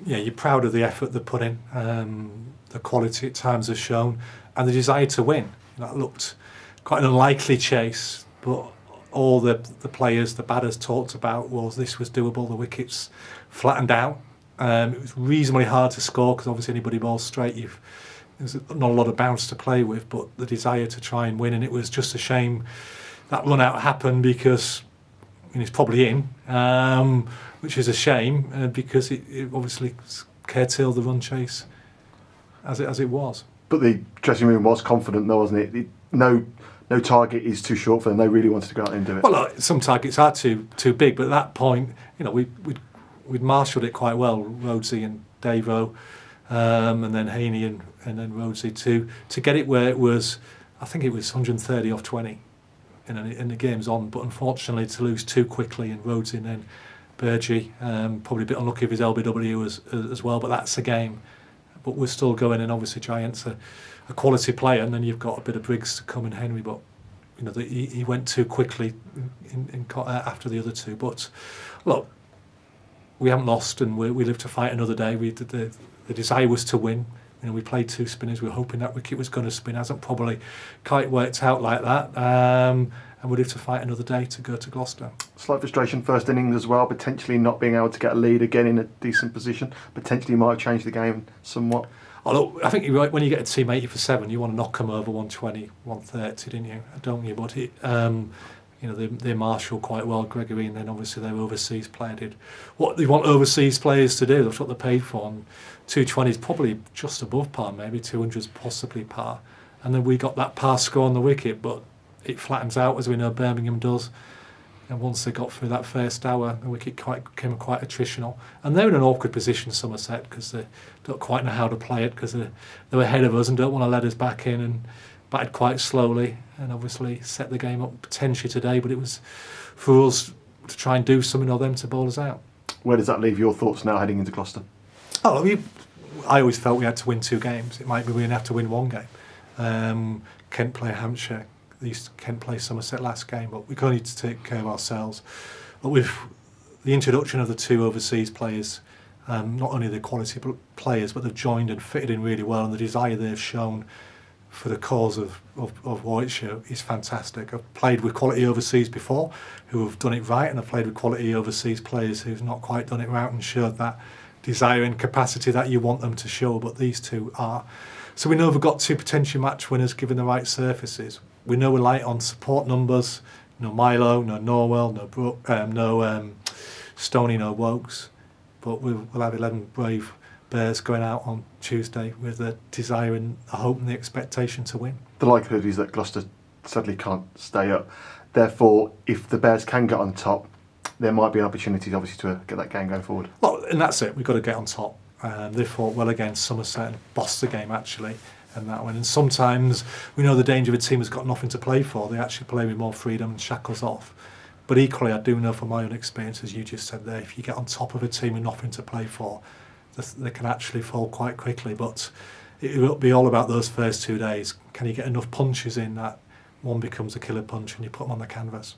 you're proud of the effort they put in, the quality at times has shown, and the desire to win. That looked quite an unlikely chase, but all the players, the batters talked about was this was doable. The wickets flattened out. It was reasonably hard to score because obviously anybody balls straight, there's not a lot of bounce to play with, but the desire to try and win, and it was just a shame that run out happened because it's probably in, which is a shame because it obviously curtailed the run chase as it was. But the dressing room was confident though, wasn't it? No target is too short for them. They really wanted to go out and do it. Well, some targets are too big, but at that point, we'd marshalled it quite well, Rhodesy and Davo, and then Haney and then Rhodesy to get it where it was. I think it was 130 off 20, and the game's on. But unfortunately, to lose too quickly, and Rhodesy and then Burgee, probably a bit unlucky with his LBW as well. But that's the game. But we're still going, and obviously Giant's a quality player, and then you've got a bit of Briggs to come and Henry, but he went too quickly after the other two. But look, we haven't lost, and we live to fight another day. The desire was to win. We played two spinners. We were hoping that wicket was going to spin. Hasn't probably quite worked out like that. And we live to fight another day to go to Gloucester. Slight frustration first innings as well, potentially not being able to get a lead again in a decent position. Potentially might have changed the game somewhat. Although I think you're right, when you get a team 80 for 7, you want to knock them over 120, 130, didn't you? Don't you? But they marshal quite well, Gregory, and then obviously their overseas player did what they want overseas players to do. That's what they paid for. And 220 is probably just above par, maybe 200 is possibly par. And then we got that par score on the wicket, but it flattens out, as we know Birmingham does. And once they got through that first hour, the wicket became quite attritional. And they're in an awkward position, Somerset, because they don't quite know how to play it, because they were ahead of us and don't want to let us back in, and batted quite slowly and obviously set the game up potentially today. But it was for us to try and do something or them to bowl us out. Where does that leave your thoughts now heading into Gloucester? I always felt we had to win 2 games. It might be we didn't have to win 1 game. Kent play Hampshire. Kent play Somerset last game, but we need to take care of ourselves. But with the introduction of the 2 overseas players, not only the quality players, but they've joined and fitted in really well, and the desire they've shown for the cause of Warwickshire is fantastic. I've played with quality overseas before who have done it right, and I've played with quality overseas players who've not quite done it right and showed that desire and capacity that you want them to show, but these 2 are. So we know we've got 2 potential match winners given the right surfaces. We know we're light on support numbers. No Milo, no Norwell, no Stoney, no Wokes. But we'll have 11 brave Bears going out on Tuesday with the desire and the hope and the expectation to win. The likelihood is that Gloucester sadly can't stay up. Therefore, if the Bears can get on top, there might be an opportunity, obviously, to get that game going forward. Well, and that's it. We've got to get on top. They fought well against Somerset and bossed the game, actually, and that one. And sometimes we know the danger of a team has got nothing to play for. They actually play with more freedom and shackles off. But equally, I do know from my own experience, as you just said there, if you get on top of a team with nothing to play for, they can actually fall quite quickly. But it will be all about those first 2 days. Can you get enough punches in that one becomes a killer punch and you put them on the canvas?